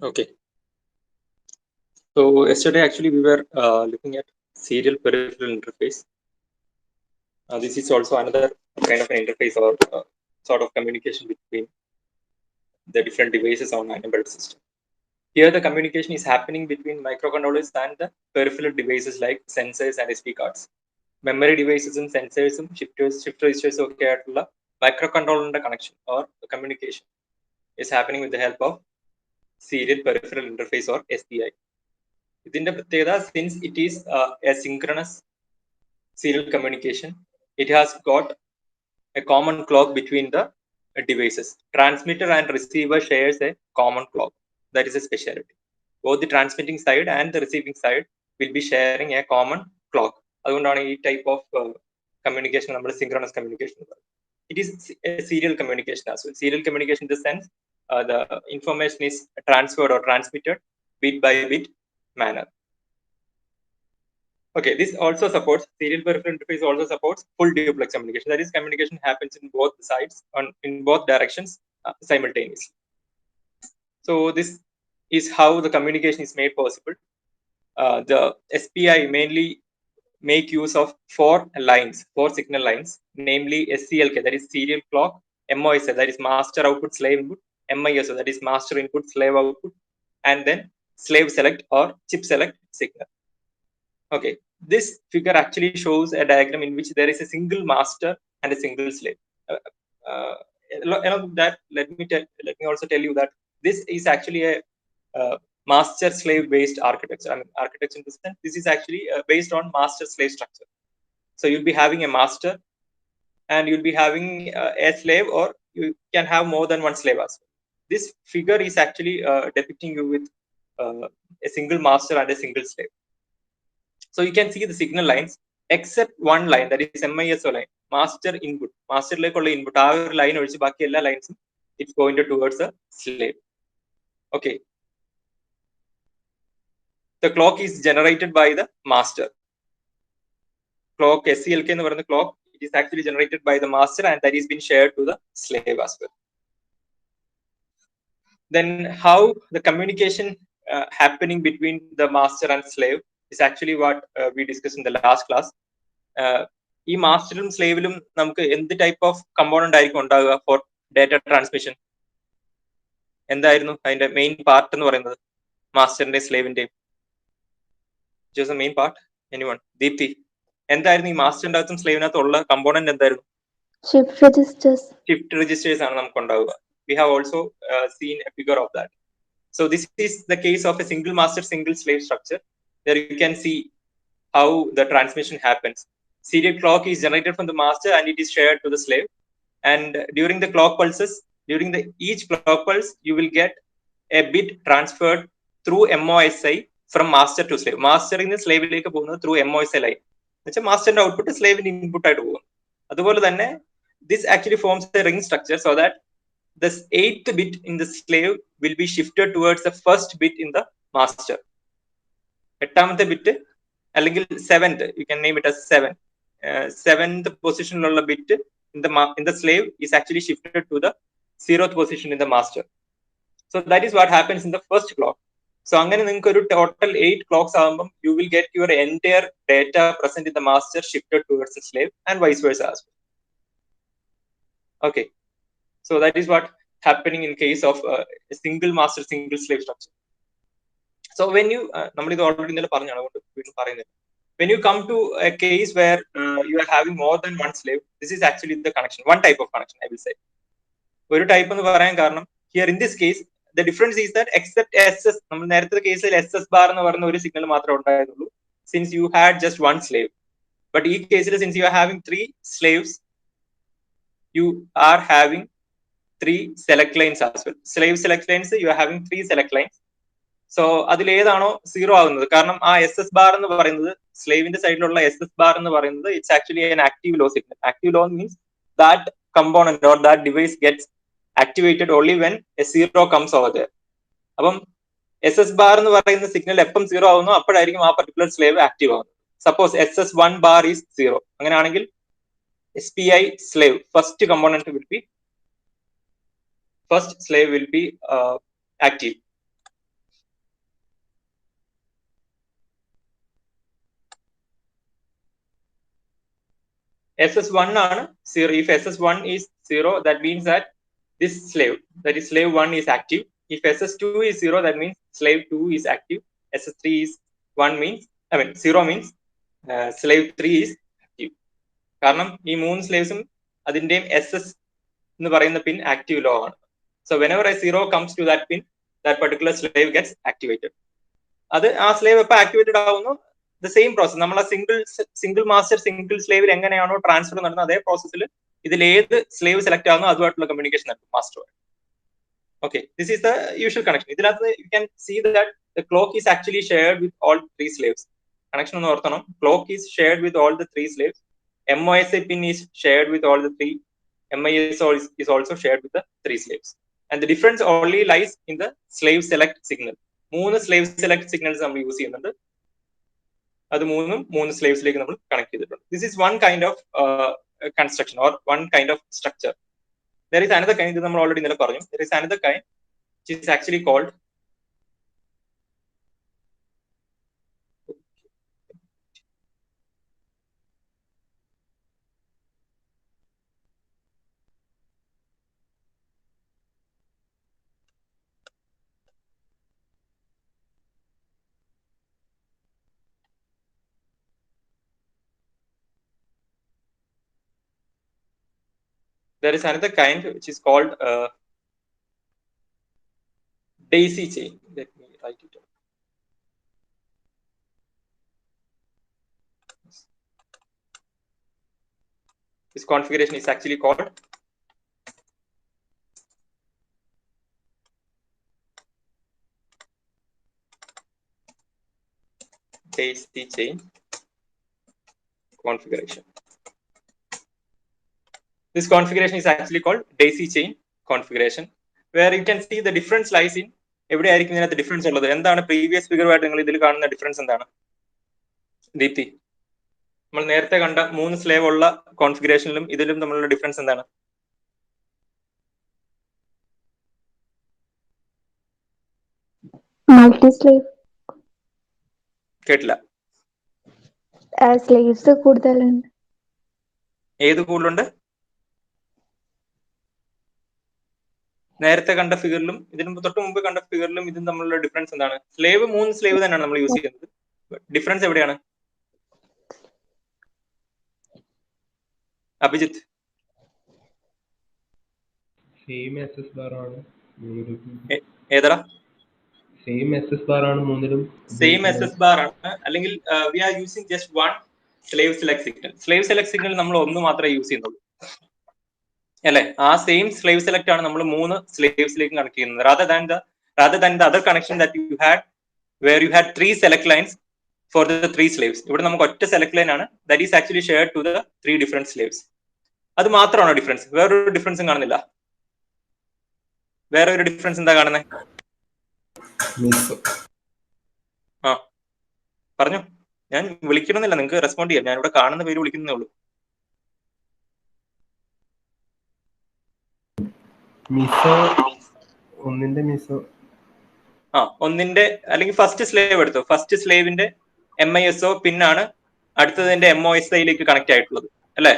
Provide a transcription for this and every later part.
Okay. So yesterday actually we were looking at serial peripheral interface. This is also another kind of an interface or sort of communication between the different devices on an embedded system. Here the communication is happening between microcontrollers and the peripheral devices like sensors and SD cards. Memory devices and sensors, shift registers ഒക്കെ ആയിട്ടുള്ള microcontroller connection or communication is happening with the help of serial peripheral interface or SPI. ഇതിന്റെ പ്രത്യേകത, since it is a synchronous serial communication, it has got a common clock between the devices. Transmitter and receiver shares a common clock. That is a specialty. Both the transmitting side and the receiving side will be sharing a common clock. അതുകൊണ്ടാണ് ഈ type of communication നമ്മൾ synchronous communication. It is a serial communication as well. Serial communication in the sense the information is transferred or transmitted bit by bit manner. Okay, this also supports serial peripheral interface. Also supports full duplex communication. That is, communication happens in both sides in both directions simultaneously. So this is how the communication is made possible. The SPI mainly make use of four signal lines, namely SCLK, that is serial clock, MOSI, that is master output slave input, MISO, that is master input slave output, and then slave select or chip select signal. Okay, this figure actually shows a diagram in which there is a single master and a single slave. That let me also tell you that this is actually a master slave based architecture. I mean, architecture in the sense, this is actually based on master slave structure. So you'll be having a master and you'll be having a slave, or you can have more than one slave as well. This figure is actually depicting you with a single master and a single slave. So you can see the signal lines except one line, that is MISO line, master input. Master lekkulla input aa oru line ഒഴിച്ച് ബാക്കി എല്ലാ ലൈൻസും it's pointed towards a slave. Okay, the clock is generated by the master. Clock SCLK എന്ന് പറയുന്ന clock, it is actually generated by the master and that is been shared to the slave as well. Then how the communication happening between the master and slave is actually what we discussed in the last class. ഈ മാസ്റ്ററിലും സ്ലേവിലും നമുക്ക് എന്ത് type of component ആയിരിക്കും ഉണ്ടാവുക for data transmission? എന്തായിരുന്നു അതിന്റെ main part എന്ന് പറയുന്നത്? മാസ്റ്ററിന്റെ സ്ലേവിന്റെയും main part anyone? Deepthi, എന്തായിരുന്നു ഈ മാസ്റ്ററിന്റെ അകത്തും സ്ലേവിനകത്തും ഉള്ള കമ്പോണന്റ് എന്തായിരുന്നു? ഷിഫ്റ്റ് രജിസ്റ്റേഴ്സ് ആണ് നമുക്ക് ഉണ്ടാവുക. We have also seen a figure of that. So this is the case of a single master, single slave structure. There you can see how the transmission happens. Serial clock is generated from the master and it is shared to the slave. And during the clock pulses, during each clock pulse, you will get a bit transferred through MOSI from master to slave. Master in the slave like through MOSI line. Master output is slave input. അതുപോലെ തന്നെ this actually forms a ring structure so that the 8th bit in the slave will be shifted towards the first bit in the master. 8th bit അല്ലെങ്കിൽ 7th, you can name it as 7. 7th position ulla bit in the slave is actually shifted to the 0th position in the master. So that is what happens in the first clock. So angane ninge oru total 8 clocks aagum you will get your entire data present in the master shifted towards the slave and vice versa as well. Okay, so that is what happening in case of a single master single slave structure. So when you നമ്മൾ ഇത് already ഇന്നലെ പറഞ്ഞാണ്, അതുകൊണ്ട് വീണ്ടും പറയുന്നത്, when you come to a case where you are having more than one slave, this is actually the connection, one type of connection I will say. ഒരു type എന്ന് പറയാൻ കാരണം here in this case the difference is that except SS, നമ്മൾ നേരത്തെ കേസിൽ SS bar എന്ന് പറയുന്ന ഒരു സിഗ്നൽ മാത്രമേ ഉണ്ടായിരുന്നുള്ളൂ, since you had just one slave. But ഈ കേസിൽ since you are having 3 slaves, you are having 3 select lines as well. Slave select lines, you are having 3 select lines. So അതിൽ ഏതാണോ zero ആകുന്നത്, കാരണം ആ SS bar എന്ന് പറയുന്നത്, സ്ലേവിന്റെ സൈഡിലുള്ള SS bar എന്ന് പറയുന്നത്, it's actually an active low signal. Active low means that component or that device gets activated only when a zero comes over there. അപ്പം SS bar എന്ന് പറയുന്ന സിഗ്നൽ എപ്പം സീറോ ആവുന്നു അപ്പോഴായിരിക്കും ആ പർട്ടിക്കുലർ സ്ലേവ് ആക്റ്റീവ് ആവുന്നത്. Suppose SS1 bar is 0, അങ്ങനെയാണെങ്കിൽ SPI slave first component will be active. SS1 ആണ് 0. If SS1 is 0, that means that this slave, that is slave 1 is active. If SS2 is 0, that means slave 2 is active. SS3 is 1 means, 0 means slave 3 is active. കാരണം ഈ 3 സ്ലേവ്സും അതിന്റെയും SS എന്ന് പറയുന്ന പിൻ active law ആണ്. So whenever a 0 comes to that pin, that particular slave gets activated. അത് ആ slave എപ്പോൾ activated ആവുന്നു, the same process. നമ്മൾ ആ സിംഗിൾ മാസ്റ്റർ സിംഗിൾ സ്ലേവിൽ എങ്ങനെയാണോ ട്രാൻസ്ഫർ നടന്നത് അതേ പ്രോസസ്സിൽ ഇതിൽ ഏത് സ്ലേവ് സെലക്ട് ആവുന്നോ അതുമായിട്ടുള്ള കമ്മ്യൂണിക്കേഷൻ നടക്കും master. Okay, this is the usual connection. ഇതിനകത്ത് you can see that the clock is actually shared with all 3 slaves. Connection ഒന്ന് ഓർത്തണം, clock is shared with all the 3 slaves. MOSI pin is shared with all the 3. MISO is also shared with the 3 slaves. And the difference only lies in the slave select signal. 3 slave select signals നമ്മൾ use ചെയ്യുന്നുണ്ട്. അത് 3 സ്ലേവ്സിലേക്ക് നമ്മൾ connect ചെയ്തിട്ടുണ്ട്. This is one kind of construction or one kind of structure. There is another kind, ഇത് നമ്മൾ already ഇന്നലെ പറഞ്ഞു. There is another kind which is actually called which is called daisy chain. Let me write it down. This configuration is actually called daisy chain configuration. This configuration is actually called daisy chain configuration, where you can see the difference lies in എവിടെ ആയിരിക്കും ഇതിനകത്ത് difference ഉള്ളത്. എന്താണ് previous ഫിഗറുമായിട്ട് നിങ്ങൾ ഇതിൽ കാണുന്ന difference എന്താണ് ദീപ്തി? നമ്മൾ നേരത്തെ കണ്ട 3 സ്ലേവ് ഉള്ള കോൺഫിഗറേഷനിലും ഇതിലും തമ്മിലുള്ള ഡിഫറൻസ് എന്താണ്? Multi slave. കേട്ടില്ല. സ്ലേവ്സ് കൂടുതലുണ്ട്. ഏത് കൂടുതലുണ്ട്? നേരത്തെ കണ്ട ഫിഗറിലും ഇതിന് തൊട്ട് മുമ്പ് കണ്ട ഫിഗറിലും ഇതും തമ്മിലുള്ള ഡിഫറൻസ് എന്താണ്? സ്ലേവ് 3 സ്ലേവ് തന്നെയാണ് നമ്മൾ യൂസ് ചെയ്യുന്നത്. ഡിഫറൻസ് എവിടെയാണ്? അഭിജിത്ത്. സെയിം SS ബാർ ആണ് ഏതാ? സെയിം SS ബാർ ആണ് മൂന്നിലും. സെയിം SS ബാർ ആണ്, അല്ലെങ്കിൽ we are using just one slave select signal. Slave select signal നമ്മൾ ഒന്ന് മാത്രമേ യൂസ് ചെയ്യുന്നുള്ളൂ അല്ലെ? ആ സെയിം സ്ലേവ് സെലക്ട് ആണ് നമ്മൾ 3 സ്ലേവ്സിലേക്ക് കണക്ട് ചെയ്യുന്നത്. rather than the other connection that you had where you had 3 select lines for the 3 slaves. ഇവിടെ നമുക്ക് ഒറ്റ സെലക്ട് ലൈൻ ആണ്, that is actually shared to the 3 different slaves. അത് മാത്രമാണോ ഡിഫറൻസ്? വേറൊരു ഡിഫറൻസും കാണുന്നില്ല. വേറെ ഒരു ഡിഫറൻസ് എന്താ കാണുന്നത്? ആ പറഞ്ഞു. ഞാൻ വിളിക്കണമെന്നില്ല, നിങ്ങൾക്ക് റെസ്പോണ്ട് ചെയ്യാം. ഞാൻ ഇവിടെ കാണുന്ന പേര് വിളിക്കുന്നേ ഉള്ളൂ. ഒന്നിന്റെ അല്ലെങ്കിൽ ഫസ്റ്റ് സ്ലേവ് എടുത്തു. ഫസ്റ്റ് സ്ലേവിന്റെ MISO പിന്നാണ് അടുത്തതിന്റെ MOSIയിലേക്ക് കണക്ട് ആയിട്ടുള്ളത് അല്ലേ?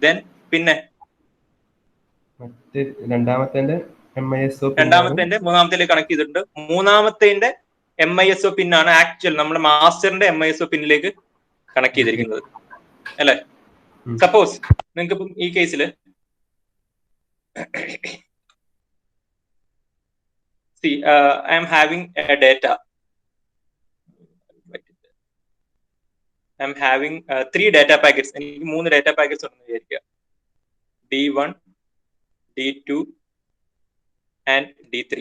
ദെൻ പിന്നെ രണ്ടാമത്തെ മൂന്നാമത്തേലേക്ക് കണക്ട് ചെയ്തിട്ടുണ്ട്. മൂന്നാമത്തെ MISO പിന്നാണ് ആക്ച്വൽ നമ്മുടെ മാസ്റ്ററിന്റെ MISO പിന്നിലേക്ക് കണക്ട് ചെയ്തിരിക്കുന്നത് അല്ലെ? സപ്പോസ് നിങ്ങൾക്ക് ഇപ്പം ഈ കേസിൽ see I am having a data. I am having 3 data packets. എനിക്ക് 3 data packets ഉണ്ടെന്ന് വിചാരിക്കുക. D1, D2 and D3.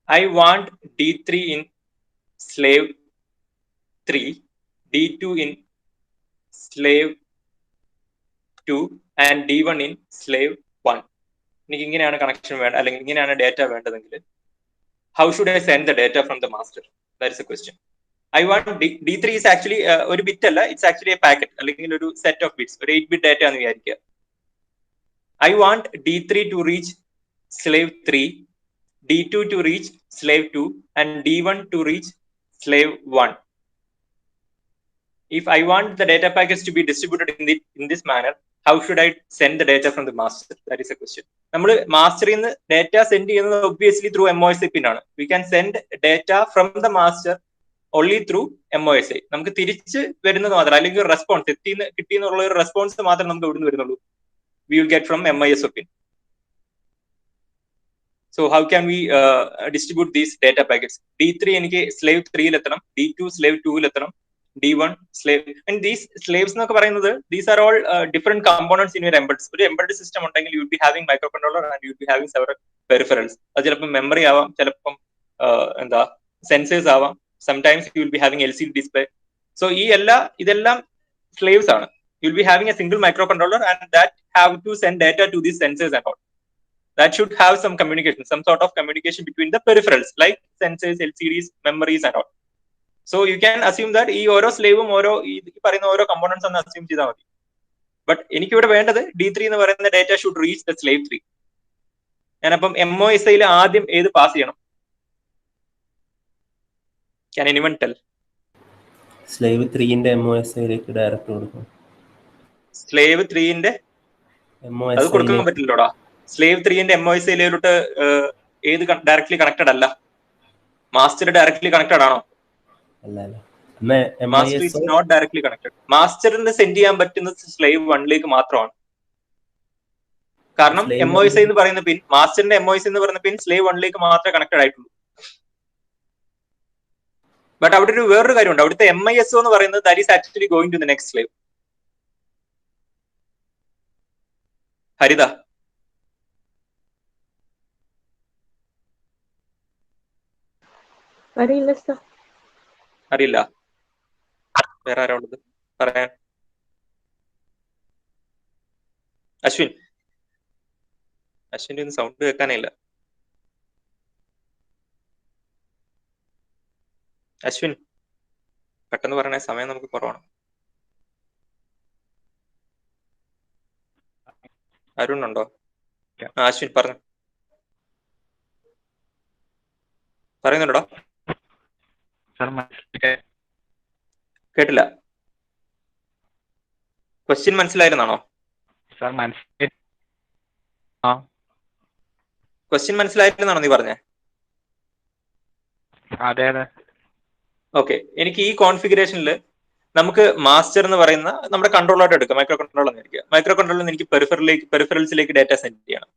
I want D3 in slave 3, D2 in slave 2 and D1 in slave 1. എനിക്ക് ഇങ്ങനെയാണ് കണക്ഷൻ വേണ്ട, അല്ലെങ്കിൽ ഇങ്ങനെയാണ് ഡേറ്റ വേണ്ടതെങ്കിൽ how should I send the data from the master? That is a question. I want D3 is actually ഒരു bit അല്ല, it's actually a packet അല്ലെങ്കിൽ ഒരു set of bits, ഒരു 8-bit ഡേറ്റ എന്ന് വിചാരിക്കുക. I want D3 to reach slave 3, D2 to reach slave 2 and D1 to reach slave 1. if I want the data packets to be distributed in this manner, how should I send the data from the master? That is a question. നമ്മൾ മാസ്റ്ററിൽ നിന്ന് data send ചെയ്യുന്നത് obviously through MOSI പിൻ ആണ്. We can send data from the master only through MOSI. നമുക്ക് തിരിച്ച് വരുന്നത് മാത്രം, അല്ലെങ്കിൽ ഒരു റെസ്പോൺസ് കിട്ടിയെന്നുള്ള ഒരു റെസ്പോൺസ് മാത്രം നമുക്ക് എവിടെ നിന്ന് വരുന്നുള്ളൂ? We will get from MISO pin. So how can we distribute these data packets? D3 എനിക്ക് slave 3 എത്തണം, D2 slave 2 എത്തണം, D1 slave, and these slaves എന്നൊക്കെ പറയുന്നത് these are all different components in your embedded. ഒരു embedded system ഉണ്ടെങ്കിൽ you will be having microcontroller and you will be having several peripherals. അത് ചിലപ്പോൾ memory ആവാം, ചിലപ്പം എന്താ സെൻസേഴ്സ് ആവാം, sometimes you will be having LCD display. So ഇതെല്ലാം slaves ആണ്. You will be having a single microcontroller and that have to send data to these sensors and all. That should have some communication, some sort of communication between the peripherals like sensors, LCDs, memories and all. So you can assume that ഈ ഓരോ സ്ലേവും ഓരോ ഈ പറയുന്ന ഓരോ components എന്ന് assume ചെയ്താൽ മതി. But എനിക്കിവിടെ വേണ്ടത് D3 എന്ന് പറയുന്ന data should reach the slave 3. ഞാനപ്പം MOSIയിൽ ആദ്യം ഏത് പാസ് ചെയ്യണം? Can anyone tell? സ്ലേവ് 3ന്റെ MOSIയിലേക്ക് ഡയറക്റ്റ് കൊടുക്കും. സ്ലേവ് 3ന്റെ അത് കൊടുക്കാൻ പറ്റില്ലടാ. സ്ലേവ് 3ന്റെ MOSIയിലോട്ട് ഏത് ഡയറക്ട്ലി കണക്റ്റഡ് അല്ല? മാസ്റ്റർ ഡയറക്ട്ലി കണക്റ്റഡ് ആണോ? Master is not directly connected. മാസ്റ്ററിന് സെൻഡ് ചെയ്യാൻ പറ്റുന്നത് സ്ലേവ് 1ലേക്ക് മാത്രമാണ്. കാരണം MOSI എന്ന് പറയുന്ന പിൻ, മാസ്റ്ററിന്റെ MOSI എന്ന് പറയുന്ന പിൻ സ്ലേവ് 1ലേക്ക് മാത്രമേ കണക്റ്റഡ് ആയിട്ടുള്ളൂ. ബട്ട് അവിടെ ഒരു വേറൊരു കാര്യമുണ്ട്. അവിടുത്തെ MISO എന്ന് പറയുന്നത് that is actually going to the next slave. Haritha അറിയില്ല. വേറെ ആരാ ഉള്ളത് പറയാൻ? അശ്വിന്റെ ഒന്നും സൗണ്ട് കേൾക്കാനില്ല. അശ്വിൻ പെട്ടെന്ന് പറയണേ, സമയം നമുക്ക് കുറവാണ്. അരുൺ ഉണ്ടോ? അശ്വിൻ പറയുന്നുണ്ടോ? കേട്ടില്ല. ക്വസ്റ്റ്യൻ മനസ്സിലായിരുന്നാണോ? ക്വസ്റ്റ്യൻ മനസ്സിലായിരുന്നാണോ നീ പറഞ്ഞേ? അതെ അതെ. ഓക്കെ, എനിക്ക് ഈ കോൺഫിഗറേഷനിൽ നമുക്ക് മാസ്റ്റർ എന്ന് പറയുന്ന നമ്മുടെ കൺട്രോളായിട്ട് എടുക്കാം. Micro controller എന്നിരിക്കുക. മൈക്രോ കൺട്രോളിൽ എനിക്ക് പെരിഫറൽസിലേക്ക് ഡേറ്റ സെൻഡ് ചെയ്യണം.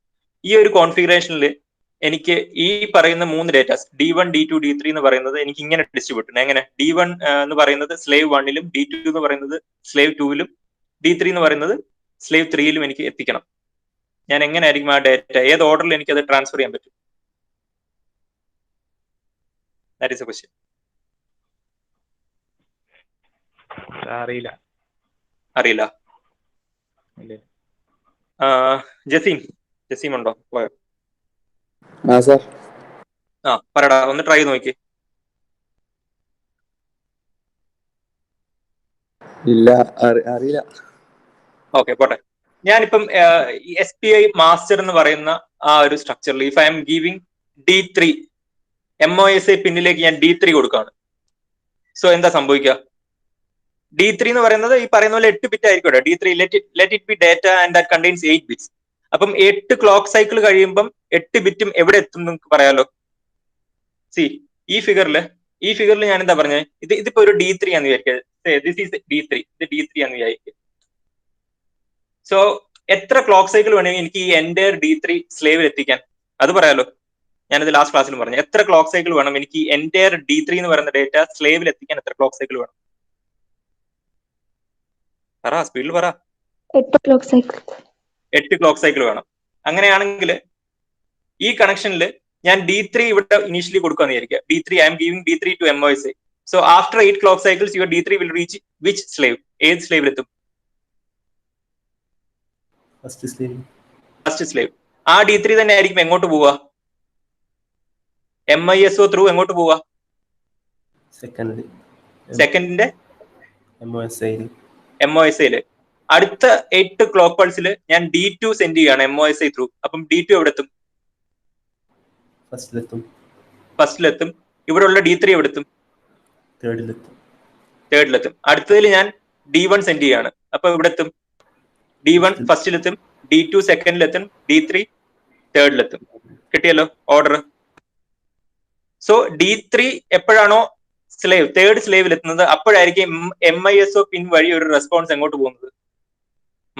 ഈ ഒരു കോൺഫിഗറേഷനിൽ എനിക്ക് ഈ പറയുന്ന 3 ഡേറ്റാസ് D1, D2, D3 എന്ന് പറയുന്നത് എനിക്ക് ഇങ്ങനെ ഡിസ്ട്രിബ്യൂട്ട്. എങ്ങനെ? D1 എന്ന് പറയുന്നത് സ്ലേവ് 1ലും, D2 എന്ന് പറയുന്നത് സ്ലേവ് 2ലും, D3 എന്ന് പറയുന്നത് സ്ലേവ് 3ലും എനിക്ക് എത്തിക്കണം. ഞാൻ എങ്ങനെയായിരിക്കും ആ ഡേറ്റ, ഏത് ഓർഡറിൽ എനിക്ക് അത് ട്രാൻസ്ഫർ ചെയ്യാൻ പറ്റും? That is A question. അറിയില്ല. ജസീം ഉണ്ടോ? പോയോ? പറടാ, ഒന്ന് ട്രൈ നോക്കി. ഇല്ല, അറിയില്ല. ഓക്കെ, പോട്ടെ. ഞാനിപ്പം SPI മാസ്റ്റർ എന്ന് പറയുന്ന ആ ഒരു സ്ട്രക്ചറിൽ if I'm giving D3 MOSI പിന്നിലേക്ക് ഞാൻ D3 കൊടുക്കുകയാണ്. സോ എന്താ സംഭവിക്കുക? D3 എന്ന് പറയുന്നത് ഈ പറയുന്ന പോലെ 8 ബിറ്റ് ആയിരിക്കും. D3 let it be data and that contains 8 bits. അപ്പം 8 ക്ലോക്ക് സൈക്കിൾ കഴിയുമ്പം 8 ബിറ്റും എവിടെ എത്തും നിങ്ങൾക്ക് പറയാലോ. സി ഈ ഫിഗറിൽ ഞാൻ എന്താ പറഞ്ഞത്? ഇതിപ്പോ ഒരു D3 ആണെന്ന് വിചാരിക്കുക. ദിസ് ഈസ് D3, ഇത് D3 ആണെന്ന് വിചാരിക്കുക. സോ എത്ര ക്ലോക്ക് സൈക്കിൾ വേണമെങ്കിൽ എനിക്ക് ഈ എൻറ്റയർ D3 സ്ലേവിൽ എത്തിക്കാൻ? അത് പറയാലോ. ഞാനിത് ലാസ്റ്റ് ക്ലാസ്സിൽ പറഞ്ഞു. എത്ര ക്ലോക്ക് സൈക്കിൾ വേണം എനിക്ക് ഈ എൻറ്റയർ D3 എന്ന് പറയുന്ന ഡേറ്റ സ്ലേവിൽ എത്തിക്കാൻ? എത്ര ക്ലോക്ക് സൈക്കിൾ വേണം? പറ, സ്പീഡിൽ പറ. 8 ക്ലോക്ക് സൈക്കിൾ വേണം. അങ്ങനെയാണെങ്കിൽ ഈ കണക്ഷനിൽ ഞാൻ D3 ഇവിടെ ഇനീഷ്യലി കൊടുക്കാന്ന് വിചാരിക്കുക. D3 I'm giving D3 to MOSI. So after 8 clock cycles your D3 will reach which slave? ഏത് സ്ലേവിലെത്തും? First slave. ആ D3 തന്നെ ആയിരിക്കും എങ്ങോട്ട് പോവുക? MISO ത്രൂ എങ്ങോട്ട് പോവുക? സെക്കൻഡിന്റെ MOSIയില്. അടുത്ത 8 ക്ലോക്ക് പൾസിൽ ഞാൻ D2 സെൻഡ് ചെയ്യാണ് MOSI ത്രൂ. അപ്പം D2 എവിടെ എത്തും? ഫസ്റ്റിലെത്തും. ഇവിടെ ഉള്ള D3 എവിടെ എത്തും? തേർഡിലെത്തും. അടുത്തതിൽ ഞാൻ D1 സെൻഡ് ചെയ്യാണ്. അപ്പൊ ഇവിടെ എത്തും D1 ഫസ്റ്റിലെത്തും, D2 സെക്കൻഡിലെത്തും, D3 തേർഡിലെത്തും. കിട്ടിയല്ലോ ഓർഡർ. സോ D3 എപ്പോഴാണോ സ്ലേവ് തേർഡ് സ്ലേവിൽ എത്തുന്നത് അപ്പോഴായിരിക്കും MISO പിൻ വഴി ഒരു റെസ്പോൺസ് എങ്ങോട്ട് പോകുന്നത്,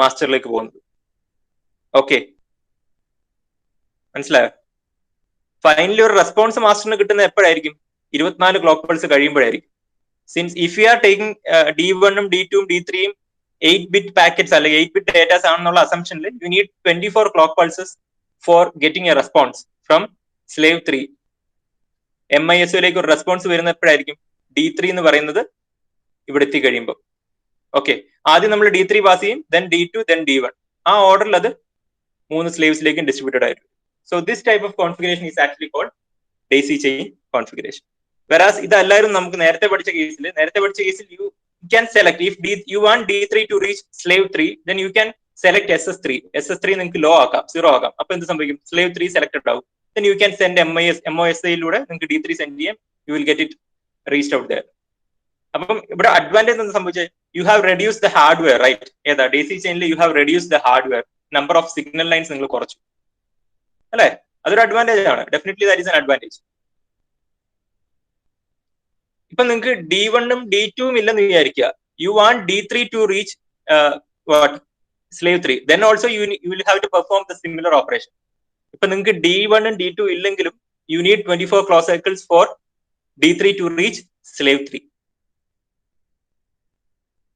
മാസ്റ്ററിലേക്ക് പോകുന്നത്. ഓക്കെ, മനസ്സിലായോ? ഫൈനലി ഒരു റെസ്പോൺസ് മാസ്റ്ററിന് കിട്ടുന്നത് എപ്പോഴായിരിക്കും? 24 ക്ലോക്ക് പൾസ് കഴിയുമ്പോഴായിരിക്കും. Since if you are taking D1ഉം D2ഉം D3ഉം 8-bit പാക്കറ്റ്സ് അല്ലെങ്കിൽ 8-bit ഡേറ്റാസ് ആണെന്നുള്ള അസംഷനിൽ you need 24 clock pulses for getting a response from slave 3. MISOയിലേക്ക് ഒരു റെസ്പോൺസ് വരുന്ന എപ്പോഴായിരിക്കും? D3 എന്ന് പറയുന്നത് ഇവിടെ എത്തി കഴിയുമ്പോൾ. ഓക്കെ, ആദ്യം നമ്മൾ D3 പാസ് ചെയ്യും, ദെൻ D2, ദെൻ D1. ആ ഓർഡറിൽ അത് 3 സ്ലേവ്സിലേക്കും ഡിസ്ട്രിബ്യൂട്ടഡ് ആയിരിക്കും. So this type of configuration is actually called daisy chain configuration. Whereas ഇതല്ലായിരുന്നു നമുക്ക് നേരത്തെ പഠിച്ച കേസിൽ you can select if you want D3 to reach slave 3, then you can select SS3. SS3 നിങ്ങൾക്ക് low ആക്കാം, 0 ആക്കാം. അപ്പൊ എന്ത് സംഭവിക്കും? slave 3 selected ആവും. Then you can send MOSയിലൂടെ നിങ്ങൾക്ക് D3 സെൻഡ് ചെയ്യാം, you will get it reached out there. അപ്പം ഇവിടെ അഡ്വാൻറ്റേജ് എന്താ സംഭവിച്ചത്? You have reduced the hardware, right? ഏതാ daisy ചെയിനിൽ you have reduced the hardware, number of signal lines നിങ്ങൾ കുറച്ചു അല്ലെ? അതൊരു അഡ്വാൻറ്റേജ് ആണ്. Definitely that is an advantage. ഇപ്പൊ നിങ്ങൾക്ക് D1ഉം D2ഉം ഇല്ലെന്ന് വിചാരിക്കുക. You want D3 to reach what slave 3, then also you will have to perform the similar operation. ഇപ്പൊ നിങ്ങൾക്ക് D1ഉം D2 ഇല്ലെങ്കിലും you need 24 clock cycles for D3 to reach slave 3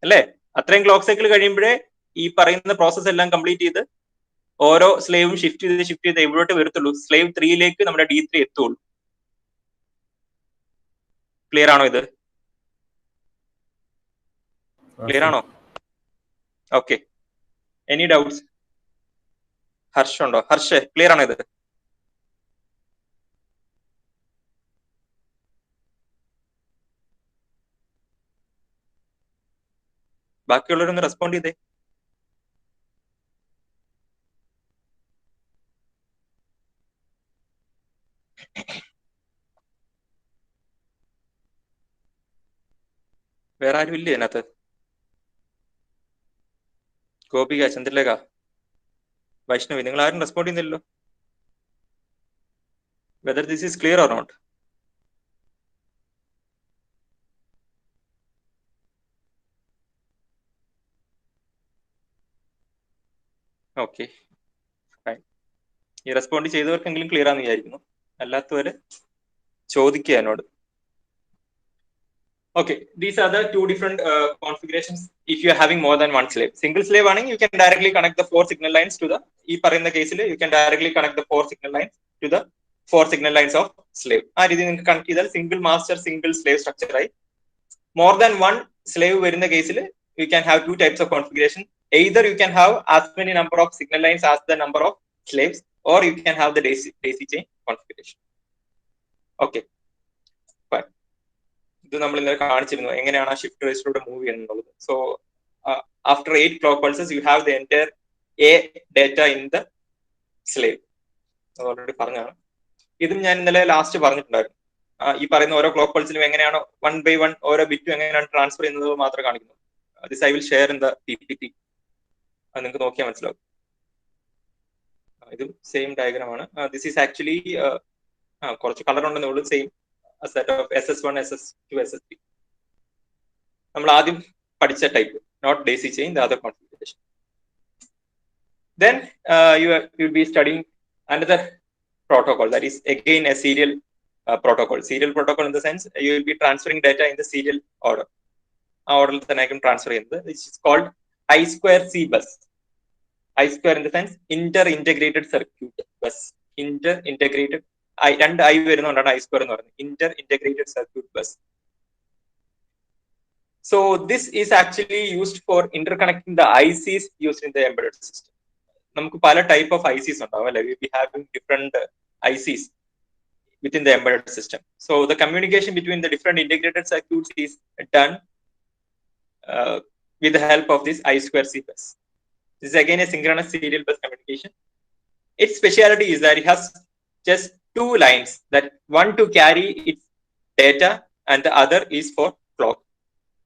അല്ലേ? അത്രയും ക്ലോക്ക് സൈക്കിൾ കഴിയുമ്പോഴേ ഈ പറയുന്ന പ്രോസസ് എല്ലാം കംപ്ലീറ്റ് ചെയ്ത് ഓരോ സ്ലേവും ഷിഫ്റ്റ് ചെയ്ത് എവിടോട്ട് വരത്തുള്ളൂ? സ്ലേവ് 3യിലേക്ക് നമ്മുടെ D3 എത്തുള്ളൂ. ക്ലിയർ ആണോ? ഇത് ക്ലിയർ ആണോ? Okay, any doubts? ഹർഷ ഉണ്ടോ? ഹർഷ ക്ലിയർ ആണോ ഇത്? ബാക്കിയുള്ളവരൊന്ന് റെസ്പോണ്ട് ചെയ്തേ. വേറെ ആരും ഇല്ലേ അതിനകത്ത്? ഗോപിക, ചന്ദ്രലേഖ, വൈഷ്ണവി, നിങ്ങൾ ആരും റെസ്പോണ്ട് ചെയ്യുന്നില്ലല്ലോ. Whether this is clear or not? Okay, fine. ഈ റെസ്പോണ്ട് ചെയ്തവർക്കെങ്കിലും ക്ലിയർ ആണെന്ന് വിചാരിക്കുന്നു. അല്ലാത്തവര് ചോദിക്കുക എന്നോട്. Okay, these are the two different configurations if you are having more than one slave. Single slave ആണെങ്കിൽ you can directly connect the 4 signal lines to the, ഈ പറയുന്ന കേസിൽ you can directly connect the 4 signal lines to the 4 signal lines of slave. ആ രീതി നിങ്ങൾക്ക് connect ചെയ്താൽ single master single slave structure ആയി. More than one slave വരുന്ന കേസിൽ you can have two types of configuration. Either you can have as many number of signal lines as the number of slaves, or you can have the daisy chain configuration. Okay. ഇത് നമ്മൾ ഇന്നലെ കാണിച്ചിരുന്നു എങ്ങനെയാണ് ആ shift രജിസ്റ്ററിലൂടെ move ചെയ്യുന്നത്. So after 8 clock pulses you have the entire A data in the slave. അത് already പറഞ്ഞാണ്. ഇതും ഞാൻ ഇന്നലെ ലാസ്റ്റ് പറഞ്ഞിട്ടുണ്ടായിരുന്നു. ഈ പറയുന്ന ഓരോ ക്ലോക്ക് പൾസിലും എങ്ങനെയാണ് 1 by 1 ഓരോ ബിറ്റും എങ്ങനെയാണ് ട്രാൻസ്ഫർ ചെയ്യുന്നത് മാത്രം കാണിക്കുന്നു. This I will share in the PPT. അത് നിങ്ങൾക്ക് നോക്കിയാൽ മനസ്സിലാവും. ഇതും സെയിം ഡയഗ്രാം ആണ്. ദിസ് ഈസ് ആക്ച്വലി കുറച്ച് കളർ ഉണ്ടെന്നേ ഉള്ളൂ. Same a set of SS1, SS2, SS3. നമ്മൾ ആദ്യം പഠിച്ച type, not daisy chain, the other configuration. Then you will be studying another protocol, that is again a serial protocol. Serial protocol in the sense you will be transferring data in the serial order. ആ ഓർഡറിൽ തന്നെ ആയിരിക്കും transfer ചെയ്യുന്നത്. which is called I2C bus. I2 in the sense inter-integrated circuit bus. Inter-integrated, രണ്ട് I വരുന്നതുകൊണ്ടാണ് I2 എന്ന് പറയുന്നത്. Inter integrated circuit bus. So this is actually used for interconnecting the ICs used in the embedded system. നമുക്ക് പല type of ICs ഉണ്ടാവും അല്ലെ? V having different ICs within the embedded system. So the communication between the different integrated circuits is done with the help of this I2C bus. This is again a synchronous serial bus communication. Its speciality is that it has just 2 lines, that one to carry its data and the other is for clock.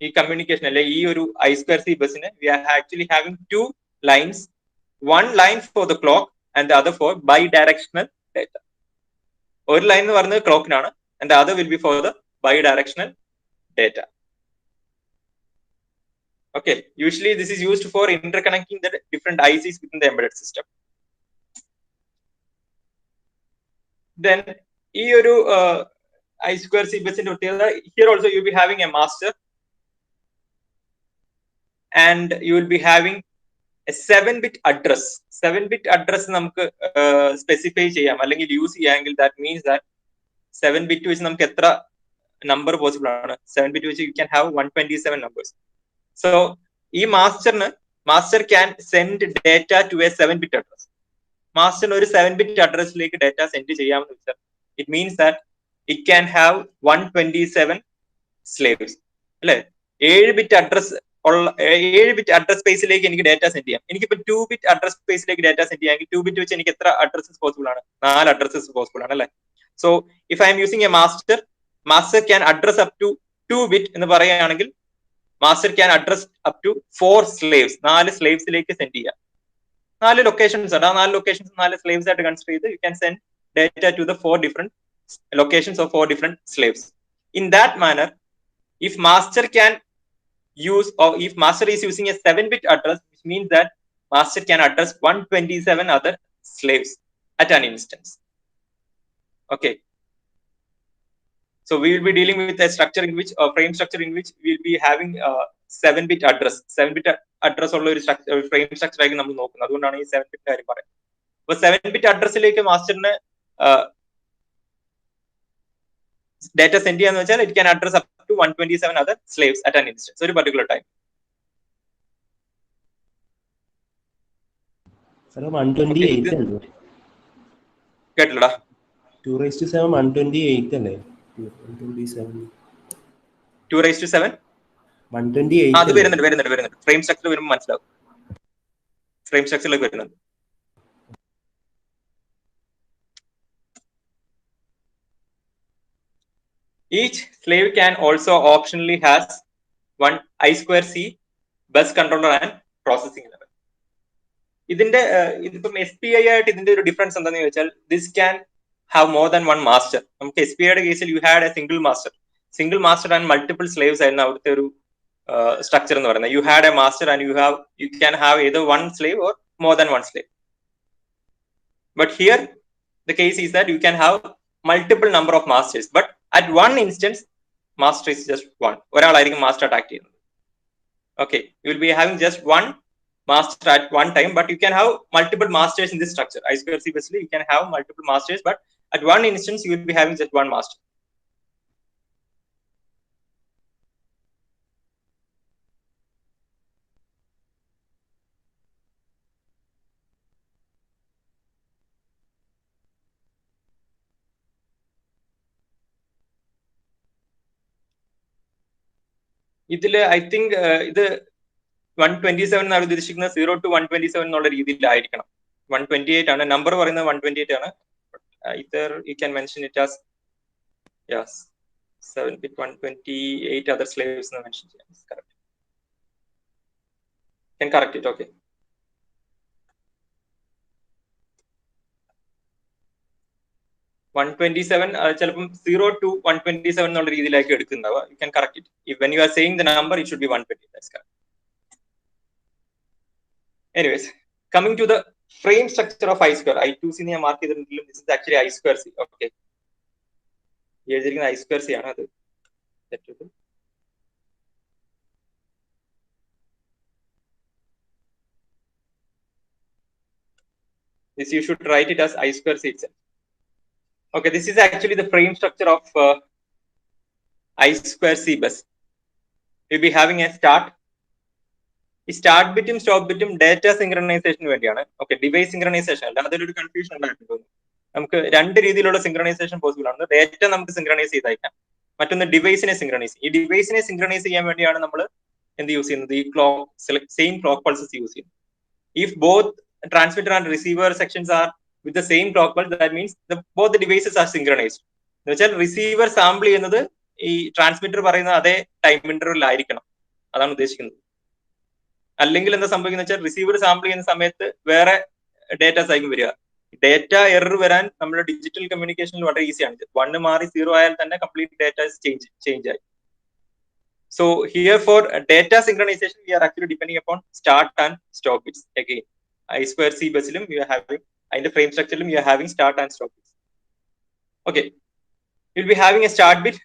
ഈ communication അല്ലെ ഈ ഒരു I2C ബസ്സിന് we are actually having 2 lines, one line for the clock and the other for bidirectional data. ഒരു line എന്ന് പറയുന്നത് ക്ലോക്കിനാണ്, and the other will be for the bidirectional data. Okay, usually this is used for interconnecting the different ICs within the embedded system. Then ഈ ഒരു I2C ബസ്സിന്റെ പ്രത്യേകത, here also you will be having a master and you will be having a 7-bit address. 7-bit address നമുക്ക് specify ചെയ്യാം അല്ലെങ്കിൽ use ചെയ്യാമെങ്കിൽ that means that 7-bit വെച്ച് നമുക്ക് എത്ര നമ്പർ പോസിബിൾ ആണ്? 7-bit വെച്ച് you can have 127 numbers. So ഈ master can send data to a 7-bit address. മാസ്റ്ററിന് ഒരു 7-bit അഡ്രസ്സിലേക്ക് ഡേറ്റ സെൻഡ് ചെയ്യാമെന്ന് വെച്ചാൽ it means that it can have 127 slaves അല്ലെ? 7-bit അഡ്രസ് ഉള്ള 7-bit അഡ്രസ് സ്പേസിലേക്ക് എനിക്ക് ഡേറ്റ സെൻഡ് ചെയ്യാം. എനിക്കിപ്പോ 2-bit അഡ്രസ് സ്പേസിലേക്ക് ഡേറ്റ സെൻഡ് ചെയ്യാമെങ്കിൽ 2-bit വെച്ച് എനിക്ക് എത്ര അഡ്രസ്സസ് പോസിബിൾ ആണ്? 4 അഡ്രസ്സസ് പോസിബിൾ ആണ് അല്ലെ? So if I'm using a master can address up to 2-bit എന്ന് പറയുകയാണെങ്കിൽ master can address up to 4 slaves, 4 സ്ലേവ്സിലേക്ക് സെൻഡ് ചെയ്യാം. 4 ലൊക്കേഷൻസ് ആണ്. ആ 4 ലൊക്കേഷൻസ് 4 സ്ലേവ്സ് ആയിട്ട് കൺസിഡർ ചെയ്ത് you can send data to the 4 different locations of 4 different slaves. In that manner, if master can use, or if master is using a 7-bit address, which means that master can address 127 other slaves at an instance. Okay, so we will be dealing with a structure in which, a frame structure in which we will be having 7-bit address. 7-bit address ഉള്ള ഒരു frame structure ആയിരിക്കും നമ്മൾ നോക്കുന്നത്. അതുകൊണ്ടാണ് ഈ 7-bit കാര്യം പറയുന്നത്. അപ്പൊ 7-bit അഡ്രസ്സിലേക്ക് മാസ്റ്ററിന് ഡേറ്റ സെൻഡ് ചെയ്യാന്ന് വെച്ചാൽ it can address up to 127 other slaves at an instance, ഒരു പർട്ടിക്കുലർ ടൈം. കേട്ടില്ലടാ? 2⁻7 128 അല്ലേ? 2⁻7 128 അത് വരുന്നുണ്ട്. ഫ്രെയിം സ്ട്രക്ചർ വരുമ്പോൾ മനസ്സിലാവും. ഫ്രെയിം സ്ട്രക്ചറിലേക്ക് വരുന്നുണ്ട്. Each slave can also optionally has one I2C bus controller and processing level. ഇതിപ്പം SPI ആയിട്ട് ഇതിന്റെ ഒരു ഡിഫറൻസ് എന്താണെന്ന് ചോദിച്ചാൽ, this can have more than one master. നമുക്ക് SPIയുടെ കേസിൽ you had a single master and multiple slaves ആയിരുന്നു അവിടുത്തെ ഒരു സ്ട്രക്ചർ എന്ന് പറയുന്നത്. You had a master and you can have either one slave or more than one slave. But here the case is that you can have multiple number of masters, but at one instance master is just one. ഒരാളായിരിക്കും master attack ചെയ്യുന്നത്. Okay, you will be having just one master at one time, but you can have multiple masters in this structure. I2C basically you can have multiple masters, but at one instance you will be having just one master. ഇതില് I think ഇത് 127 എന്നാണ് ഉദ്ദേശിക്കുന്നത്. 0 to 127 എന്നുള്ള രീതിയിലായിരിക്കണം. 128 ആണ് number പറയുന്നത്. 128 ആണ്. Either you can mention it as 7-bit 128 other slaves എന്ന് mention ചെയ്യാം. Correct. Can correct it. Okay. ചിലപ്പം 0 to 127 എന്നുള്ള രീതിയിലേക്ക് എടുക്കുന്നതാവുക. You can correct it. When you are saying the number, it should be 120. That's correct. Anyways, coming to the frame structure of I2. I2C ഞാൻ mark ചെയ്തിട്ടുണ്ടെങ്കിലും this is actually I2C. Okay. ഈ എഴുതിയിരിക്കുന്ന I2C ആണ് അത്. This you should write it as I2C itself. Okay, this is actually the frame structure of I2C bus. We'll be having a start. ഈ start ബിറ്റും stop ബിറ്റും data സിങ്ക്രണൈസേഷന് വേണ്ടിയാണ്. Okay, device synchronisation അല്ല. അതൊരു confusion ഉണ്ടായിട്ടുണ്ട്. നമുക്ക് രണ്ട് രീതിയിലുള്ള സിങ്ക്രണൈസേഷൻ പോസിബിൾ ആണ്. Data നമുക്ക് സിങ്ക്രണൈസ് ചെയ്തയക്കാം, മറ്റൊന്ന് ഡിവൈസിനെ സിങ്ക്രണൈസ്. ഈ ഡിവൈസിനെ സിങ്ക്രണൈസ് ചെയ്യാൻ വേണ്ടിയാണ് നമ്മൾ എന്ത് യൂസ് ചെയ്യുന്നത്? ഈ സെയിം ക്ലോക്ക് പൾസസ് യൂസ് ചെയ്യുന്നത്. If both transmitter and receiver sections R with the same clock pulse, that means both the devices are synchronized. എന്ന് വെച്ചാൽ റിസീവർ സാമ്പിൾ ചെയ്യുന്നത് ഈ ട്രാൻസ്മിറ്റർ പറയുന്ന അതേ ടൈം ഇന്റർവെൽ ആയിരിക്കണം. അതാണ് ഉദ്ദേശിക്കുന്നത്. അല്ലെങ്കിൽ എന്താ സംഭവിക്കുന്ന വെച്ചാൽ റിസീവർ സാമ്പിൾ ചെയ്യുന്ന സമയത്ത് വേറെ ഡേറ്റാസ് ആയിരിക്കും വരിക. ഡേറ്റ എറർ വരാൻ നമ്മുടെ ഡിജിറ്റൽ കമ്മ്യൂണിക്കേഷനിൽ വളരെ ഈസിയാണ്. 1 മാറി 0 ആയാൽ തന്നെ കംപ്ലീറ്റ് ഡേറ്റ ചേഞ്ച് ആയി. So here for data synchronization, we are actually depending upon start and stop bits. Again, I2C bus-ilum we are having, in the frame structure we are having start and stop bits. Okay, you'll be having a start bit,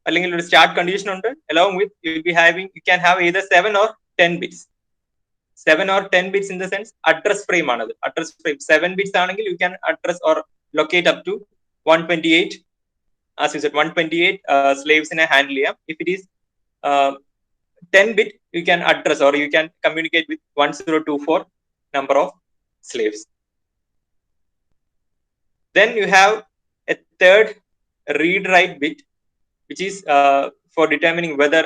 അല്ലെങ്കിൽ ഒരു start condition ഉണ്ട്. Along with you'll be having, you can have either 7 or 10 bits. 7 or 10 bits in the sense address frame ആണത്. Address frame 7 bits ആണെങ്കിൽ you can address or locate up to 128. As you said, 128 slaves in a handle ചെയ്യാം. If it is 10 bit, you can address or you can communicate with 1024 number of slaves. Then you have a third read-write bit, which is for determining whether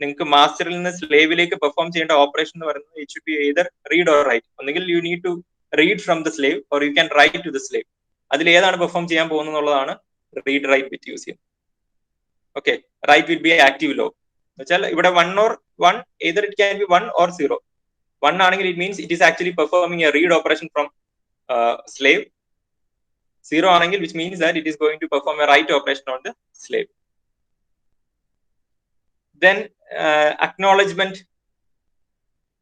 നിങ്ങൾക്ക് മാസ്റ്ററിൽ നിന്ന് സ്ലേവിലേക്ക് perform ചെയ്യേണ്ട operation എന്ന് പറയുന്നത് it should be either read or write. ഒന്നുകിൽ you need to read from the slave or you can write to the slave. അതിൽ ഏതാണ് perform ചെയ്യാൻ പോകുന്നത് എന്നുള്ളതാണ് റീഡ് റൈറ്റ് ബിറ്റ് യൂസ് ചെയ്യുന്നത്. Okay, write will be active low എന്ന് വെച്ചാൽ ഇവിടെ 1 or 1, either it can be 1 or 0. 1 ആണെങ്കിൽ it means it is actually performing a read operation from slave. 0 ആണെങ്കിൽ which means that it is going to perform a write operation on the slave. Then acknowledgement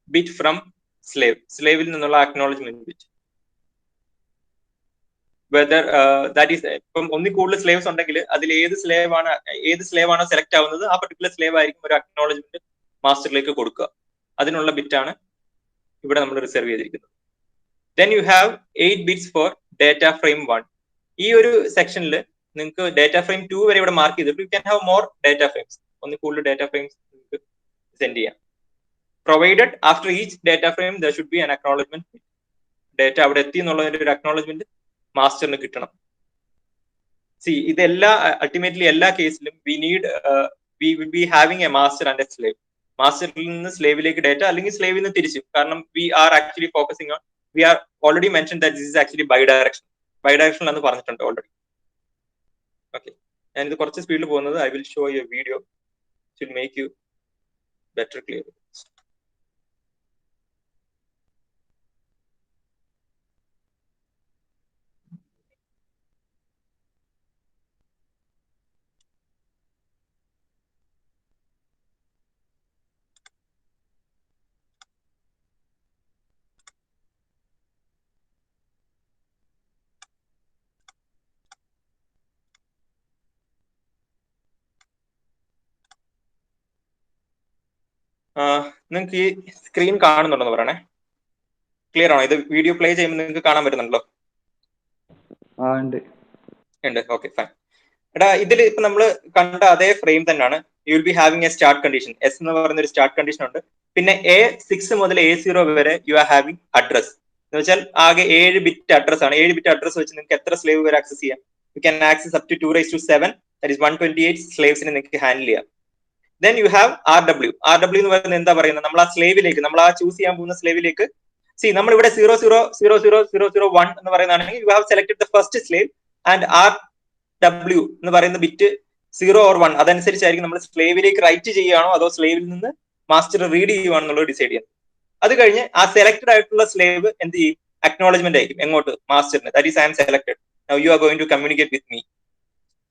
bit from slave. സ്ലേവിൽ നിന്നുള്ള acknowledgement bit. Whether that is ഇപ്പം ഒന്നിൽ കൂടുതൽ slaves ഉണ്ടെങ്കിൽ അതിൽ ഏത് slave ആണോ select ആവുന്നത് ആ പർട്ടിക്കുലർ സ്ലേവ് ആയിരിക്കും ഒരു അക്നോളജ്മെന്റ് മാസ്റ്ററിലേക്ക് കൊടുക്കുക. അതിനുള്ള ബിറ്റാണ് ഇവിടെ നമ്മൾ റിസർവ് ചെയ്തിരിക്കുന്നത്. Then you have 8 bits four data frame 1. ഈ ഒരു സെക്ഷനിൽ നിങ്ങൾക്ക് ഡേറ്റ ഫ്രെയിം 2 വരെ ഇവിടെ മാർക്ക് ചെയ്തിട്ട് you can have more data frames. ഒന്നിൽ കൂടുതൽ ഡേറ്റ ഫ്രെയിംസ് നിങ്ങൾക്ക് സെൻഡ് ചെയ്യാം. Provided after each data frame there should be an acknowledgement. Data അവിടെ എത്തി എന്നുള്ളതിന്റെ ഒരു അക്നോളജ്മെന്റ് മാസ്റ്ററിന് കിട്ടണം. ഇതെല്ലാ അൾട്ടിമേറ്റ്ലി എല്ലാ കേസിലും we will be having a master and a slave. മാസ്റ്ററിൽ നിന്ന് സ്ലേവിലേക്ക് ഡേറ്റ അല്ലെങ്കിൽ സ്ലേവിൽ നിന്ന് തിരിച്ചു. കാരണം we are actually focusing on, we are already mention that this is actually bi direction എന്ന് പറഞ്ഞിട്ടുണ്ട് ഓൾറെഡി. ഓക്കെ, ഞാനിത് കുറച്ച് സ്പീഡിൽ പോകുന്നത് I will show you a video to make you better clear. നിങ്ങൾക്ക് ഈ സ്ക്രീൻ കാണുന്നുണ്ടെന്ന് പറയണേ. ക്ലിയർ ആണോ? ഇത് വീഡിയോ പ്ലേ ചെയ്യുമ്പോൾ നിങ്ങൾക്ക് കാണാൻ പറ്റുന്നുണ്ടല്ലോ? ഉണ്ട്. Okay, fine. എടാ, ഇതിൽ ഇപ്പൊ നമ്മൾ കണ്ട അതേ ഫ്രെയിം തന്നെയാണ്. You will be having A start condition. S എന്ന് പറയുന്ന ഒരു സ്റ്റാർട്ട് കണ്ടീഷൻ ഉണ്ട്. പിന്നെ A6 മുതൽ A0 വരെ യു ആർ ഹാവിംഗ് അഡ്രസ്. എന്ന് വെച്ചാൽ ആകെ 7 ബിറ്റ് അഡ്രസ് ആണ്. 7 ബിറ്റ് അഡ്രസ് വെച്ച് നിങ്ങൾക്ക് എത്ര സ്ലേവ് വരെ ആക്സസ് ചെയ്യാം? You can access up to 2⁻7, that is 128 സ്ലേവ്സിനെ നിങ്ങൾക്ക് ഹാൻഡിൽ ചെയ്യാം. Then you have RW. RW എന്ന് പറയുന്നത് എന്താ പറയുന്നത്? നമ്മൾ ആ സ്ലേവിലേക്ക്, നമ്മൾ ആ ചൂസ് ചെയ്യാൻ പോകുന്ന സ്ലേവിലേക്ക്, നമ്മൾ ഇവിടെ 00000001 എന്ന് പറയുന്നതാണെങ്കിൽ you have selected the first slave and RW എന്ന് പറയുന്ന ബിറ്റ് 0 or 1 അതനുസരിച്ചായിരിക്കും നമ്മൾ സ്ലേവിലേക്ക് റൈറ്റ് ചെയ്യുകയാണോ അതോ സ്ലേവിൽ നിന്ന് മാസ്റ്റർ റീഡ് ചെയ്യുകയാണെന്നുള്ളത് ഡിസൈഡ് ചെയ്യാം. അത് കഴിഞ്ഞ് ആ സെലക്ടഡ് ആയിട്ടുള്ള സ്ലേവ് എന്ത് ചെയ്യും? അക്നോളജ്മെന്റ് ആയിരിക്കും എങ്ങോട്ട്? മാസ്റ്ററിന്. That is I am selected, now you are going to communicate with me.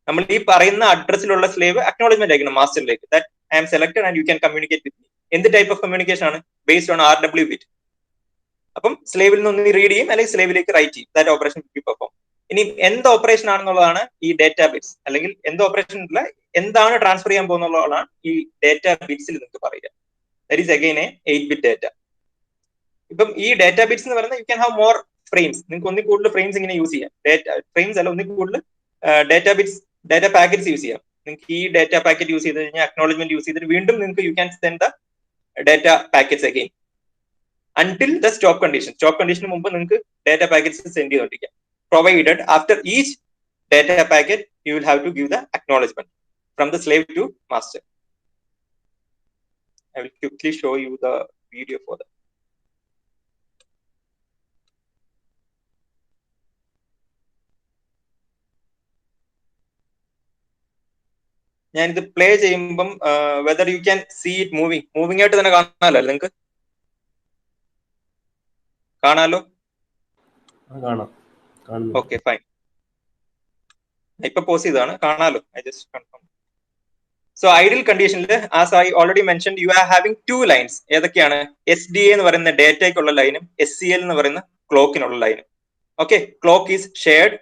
നമ്മൾ ഈ പറയുന്ന അഡ്രസ്സിലുള്ള സ്ലേവ് അക്നോളജ്മെന്റ് ആയിരിക്കണം മാസ്റ്ററിലേക്ക്, that I am selected and you can communicate with me. എന്ത് ടൈപ്പ് ഓഫ് കമ്മ്യൂണിക്കേഷൻ ആണ്? Based on RW bit. അപ്പം സ്ലേവിൽ നിന്ന് റീഡ് ചെയ്യും അല്ലെങ്കിൽ സ്ലേവിലേക്ക് റൈറ്റ് ചെയ്യും. That operation will be perform. ഇനി എന്ത് ഓപ്പറേഷൻ ആണെന്നുള്ളതാണ് ഈ ഡേറ്റ ബിറ്റ്സ്, അല്ലെങ്കിൽ എന്ത് ഓപ്പറേഷൻ അല്ല, എന്താണ് ട്രാൻസ്ഫർ ചെയ്യാൻ പോകുന്നുള്ളതാണ് ഈ ഡേറ്റ ബിറ്റ്സിൽ നിങ്ങൾക്ക് പറയുക. That is again A 8 bit data. ഇപ്പം ഈ ഡേറ്റ ബിറ്റ്സ് എന്ന് പറയുന്നത് you can have more frames. നിങ്ങൾക്ക് ഒന്നിൽ കൂടുതൽ ഫ്രെയിംസ് ഇങ്ങനെ യൂസ് ചെയ്യാം. ഡേറ്റ ഫ്രെയിംസ് അല്ല, ഒന്നിൽ കൂടുതൽ data bits, data packets use ചെയ്യാം. നിങ്ങൾക്ക് ഈ ഡേറ്റ പാക്കറ്റ് യൂസ് ചെയ്ത് കഴിഞ്ഞാൽ അക്നോളജ്മെന്റ് യൂസ് ചെയ്തിട്ട് വീണ്ടും നിങ്ങൾക്ക് you can send the data packets again until the stop condition. Stop condition മുമ്പ് നിങ്ങൾക്ക് ഡേറ്റ പാക്കറ്റ്സ് സെൻഡ് ചെയ്തുകൊണ്ടിരിക്കാം. Provided after each data packet you will have to give the acknowledgement from the slave to master. I will quickly show you the video for that. ഞാനിത് play ചെയ്യുമ്പം whether you can see it moving ആയിട്ട് തന്നെ കാണാമല്ലോ നിങ്ങൾക്ക്? കാണാലോ? കാണാം. Okay fine. ഇപ്പൊ pause ചെയ്താണ്, കാണാലോ. I just confirm. So ideal കണ്ടീഷനിൽ as I already mention you are having 2 lines. ഏതൊക്കെയാണ്? SDA എന്ന് പറയുന്ന ഡേറ്റയ്ക്കുള്ള ലൈനും SCL എന്ന് പറയുന്ന ക്ലോക്കിനുള്ള ലൈനും. Okay, clock is shared,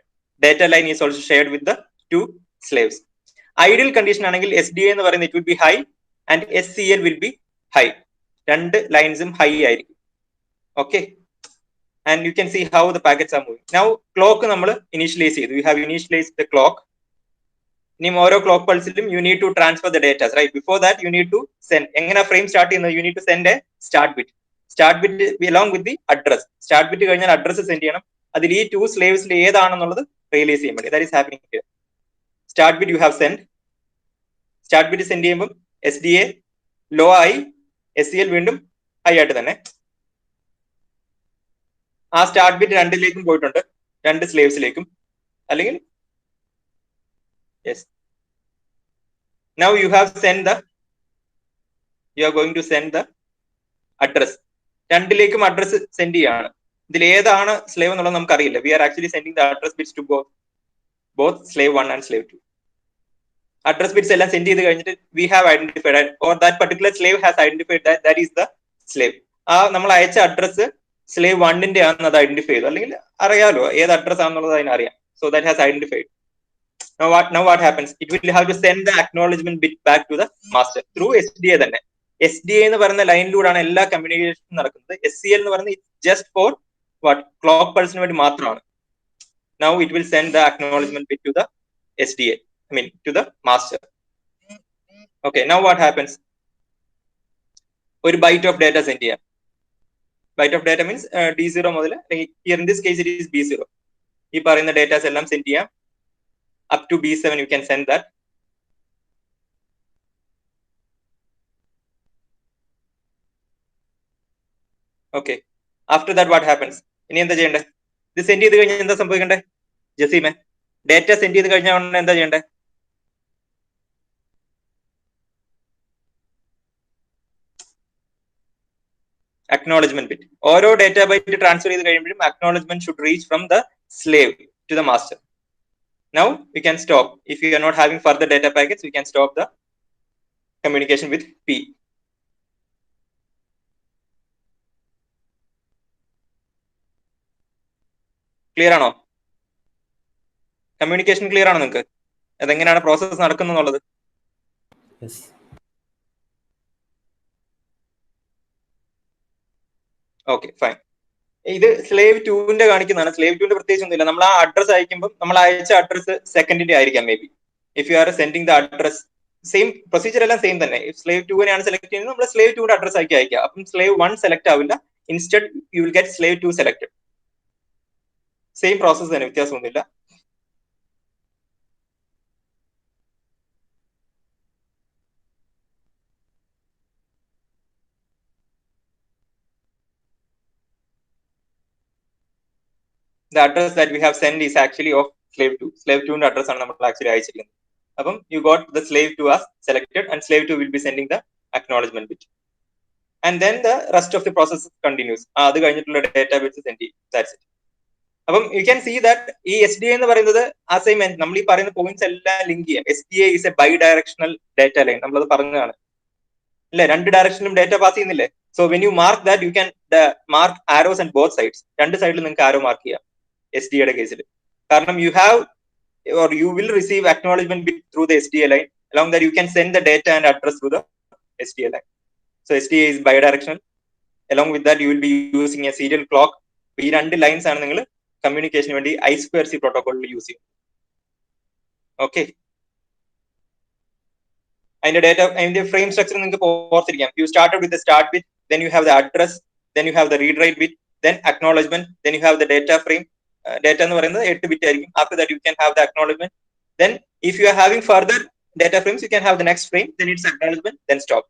data line is also shared with the 2 slaves. Ideal condition ആണെങ്കിൽ SDA എന്ന് പറയുന്നത് it will be high and SCL will be high. രണ്ട് ലൈൻസും ഹൈ ആയിരിക്കും. Okay, and you can see how the packets are moving. Now clock നമ്മൾ initialize ചെയ്തു. We have initialized the clock. ഇനി ഓരോ clock പൾസിലും you need to transfer the data, right? Before that you need to send. എങ്ങനെ frame start ചെയ്യുന്നത്? You need to send a start bit. Start bit along with the address. Start bit കഴിഞ്ഞാൽ address send ചെയ്യണം. അതിൽ ഈ 2 സ്ലേവ്സിൽ ഏതാണെന്നുള്ളത് realise ചെയ്യാൻ വേണ്ടി. That is happening here. Start bit you have sent. Start bit send ചെയ്യുമ്പോൾ SDA law ആയി, SCL വീണ്ടും high ആയിട്ട് തന്നെ. ആ സ്റ്റാർട്ട് ബിറ്റ് രണ്ടിലേക്കും പോയിട്ടുണ്ട്, രണ്ട് സ്ലേവ്സിലേക്കും. അല്ലെങ്കിൽ yes, now you are going to send the address. രണ്ടിലേക്കും അഡ്രസ് സെൻഡ് ചെയ്യാണ്. ഇതിൽ ഏതാണ് സ്ലേവ് എന്നുള്ളത് നമുക്കറിയില്ല. We are actually sending the address bits to both slave 1 and slave 2. Address bits എല്ലാം സെൻഡ് ചെയ്ത് കഴിഞ്ഞിട്ട് we have identified, or that particular slave has identified that is the slave. ആ നമ്മൾ അയച്ച അഡ്രസ് സ്ലേവ് 1ന്റെ ആണെന്ന് അത് ഐഡന്റിഫൈ ചെയ്തു. അല്ലെങ്കിൽ അറിയാലോ ഏത് അഡ്രസ് ആണെന്നുള്ളത് അതിനറിയാം. So that has identified. Now what happens? It will have to send the acknowledgement bit back to the master through SDA തന്നെ. SDA എന്ന് പറയുന്ന ലൈനിലൂടെയാണ് എല്ലാ കമ്മ്യൂണിക്കേഷൻ നടക്കുന്നത്. SCL എന്ന് പറയുന്നത് just for what? ക്ലോക്ക് പൾസിന് വേണ്ടി മാത്രമാണ്. Now it will send the acknowledgement bit to the SDA, I mean to the master. Okay, now what happens? ഒരു ബൈറ്റ് ഓഫ് ഡേറ്റ സെൻഡ് ചെയ്യാം. Byte of data means D0 മുതൽ, here in this case it is B0. ഈ പറയുന്ന datas എല്ലാം send ചെയ്യാം. Up to B7 you can send that. Okay, after that what happens? ഇനി എന്താ ചെയ്യണ്ടേ? ഇത് സെൻഡ് ചെയ്ത് കഴിഞ്ഞാൽ എന്താ സംഭവിക്കണ്ടേ ജസീമേ? ഡേറ്റ സെൻഡ് ചെയ്ത് കഴിഞ്ഞാൽ എന്താ ചെയ്യണ്ടേ? acknowledgement bit. ഓരോ ഡേറ്റ ബൈറ്റ് ട്രാൻസ്ഫർ ചെയ്ത് കഴിയുമ്പോഴും acknowledgement should reach from the slave to the master. Now we can stop. If you are not having further data packets, we can stop the communication with P. Clear ആണോ? Communication clear ആണോ നിങ്ങൾക്ക്? അതെങ്ങനെയാണ് process നടക്കുന്നുള്ളത്? Okay fine. ഇത് slave 2ന്റെ കാണിക്കുന്നതാണ്. Slave 2ന്റെ പ്രത്യേകിച്ച് ഒന്നുമില്ല. നമ്മൾ ആ അഡ്രസ് അയക്കുമ്പോൾ നമ്മൾ അയച്ച അഡ്രസ് സെക്കൻഡിന്റെ ആയിരിക്കാം may be. If you R sending the address, same procedure എല്ലാം സെയിം തന്നെ. സ്ലേവ് 2നെയാണ് സെലക്ട് ചെയ്യുന്നത്, നമ്മൾ സ്ലേവ് 2ന്റെ അഡ്രസ് ആക്കി അയക്കുക. അപ്പം സ്ലേവ് 1 സെലക്ട് ആവില്ല, instead you will get slave 2 selected. Same process തന്നെ, വ്യത്യാസമൊന്നുമില്ല. The address that we have sent is actually of slave 2. Slave 2ന്റെ address ആണ് നമ്മൾ ആക്ച്വലി അയച്ചിരിക്കുന്നത്. അപ്പം you got the slave 2 as selected and slave 2 will be sending the acknowledgement bit. And then the rest of the process continues. അത് കഴിഞ്ഞിട്ടുള്ള data bits send ചെയ്യും. That's it. അപ്പം you can see that ഈ SDA എന്ന് പറയുന്നത് assignment നമ്മൾ ഈ പറയുന്ന പോയിന്റ്സ് എല്ലാം ലിങ്ക് ചെയ്യാം. SDA is a bi-directional data line. നമ്മളത് പറഞ്ഞതാണ് അല്ലെ? രണ്ട് ഡയറക്ഷനിലും ഡേറ്റ പാസ് ചെയ്യുന്നില്ലേ? So when you mark that, you can mark arrows on both sides. രണ്ട് സൈഡിലും നിങ്ങൾക്ക് ആരോ മാർക്ക് ചെയ്യാം SDA കേസിൽ. കാരണം you have or you will receive acknowledgement bit through the SDA line. Along that you can send the data and address through the SDA line. So SDA is bidirectional. Along with that you will be using a serial clock. ഈ രണ്ട് lines ആണ് നിങ്ങൾ കമ്മ്യൂണിക്കേഷന് വേണ്ടി I2C പ്രോട്ടോകോളിൽ use ചെയ്യും. Okay, അതിന്റെ data, അതിന്റെ frame structure നിങ്ങൾക്ക് ഓർത്തിരിക്കാം. You started with the start bit, then you have the address, then you have the read write bit, then acknowledgement, then you have the data frame. Data എന്ന് പറയുന്നത് 8 bit ആയിരിക്കും. After that you can have the acknowledgement. Then if you are having further data frames, you can have the next frame, then it's acknowledgement, then stop.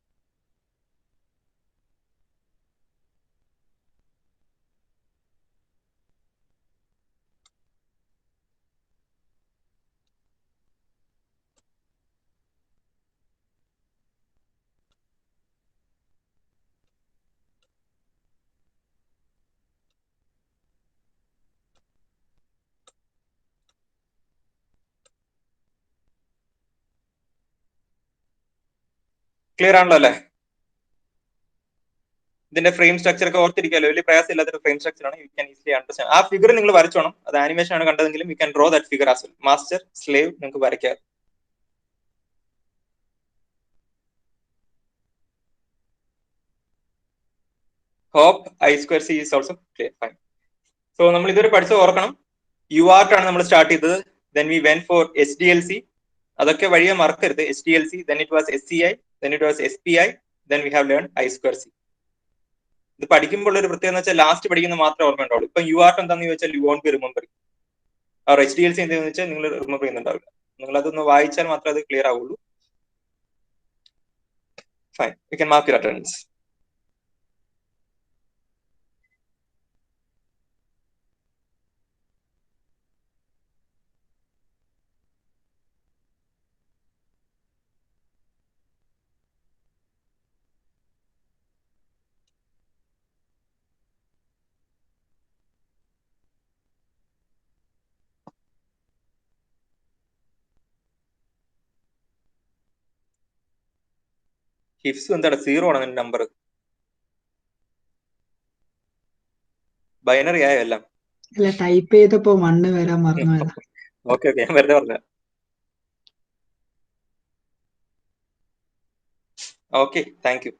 Clear ആണല്ലോ അല്ലേ? ഇതിന്റെ frame structure ഒക്കെ ഓർത്തിരിക്കാലോ, വലിയ പ്രയാസമില്ലാത്തൊരു ഫ്രെയിം സ്ട്രക്ചർ ആണ്. You can easily understand. ആ figure നിങ്ങൾ വരച്ചോണം. അത് ആനിമേഷൻ ആണ് കണ്ടതെങ്കിലും you can draw that figure as well. Master slave നിങ്ങൾക്ക് വരയ്ക്കാം. Hope I2C is also clear. Fine. So നമ്മൾ ഇതുവരെ പഠിച്ചത് ഓർക്കണം. UART ആണ് നമ്മൾ സ്റ്റാർട്ട് ചെയ്തത്. Then we went for SDLC. അതൊക്കെ വഴിയെ മറക്കരുത്. SDLC, then it was SCI, then it was SPI, then we have learned I2C. ഇത് പഠിക്കുമ്പോൾ ഒരു പ്രത്യേകത വെച്ചാൽ ലാസ്റ്റ് പഠിക്കുന്ന മാത്രമേ ഓർമ്മ ഉണ്ടാവുള്ളൂ. ഇപ്പൊ UART എന്താണെന്ന് ചോദിച്ചാൽ യു വോണ്ട് ബി റിമെമ്പറിംഗ്. ആ SDLC എന്താണെന്ന് വെച്ചാൽ നിങ്ങൾ റിമെമ്പർ ചെയ്യുന്നുണ്ടാവില്ല. നിങ്ങൾ അതൊന്ന് വായിച്ചാൽ മാത്രമേ അത് ക്ലിയർ ആവുള്ളൂ. Fine, you can mark your attendance. ഹിഫ്സ് എന്താണ് 0 ആണ് നിന്റെ നമ്പർ? ബൈനറി ആയോ എല്ലാം? അല്ല, ടൈപ്പ് ചെയ്തപ്പോ 1 വരാൻ മറന്നു പോയതാ. ഓക്കെ ഓക്കെ, ഞാൻ വെറുതെ പറഞ്ഞ. Okay, thank you.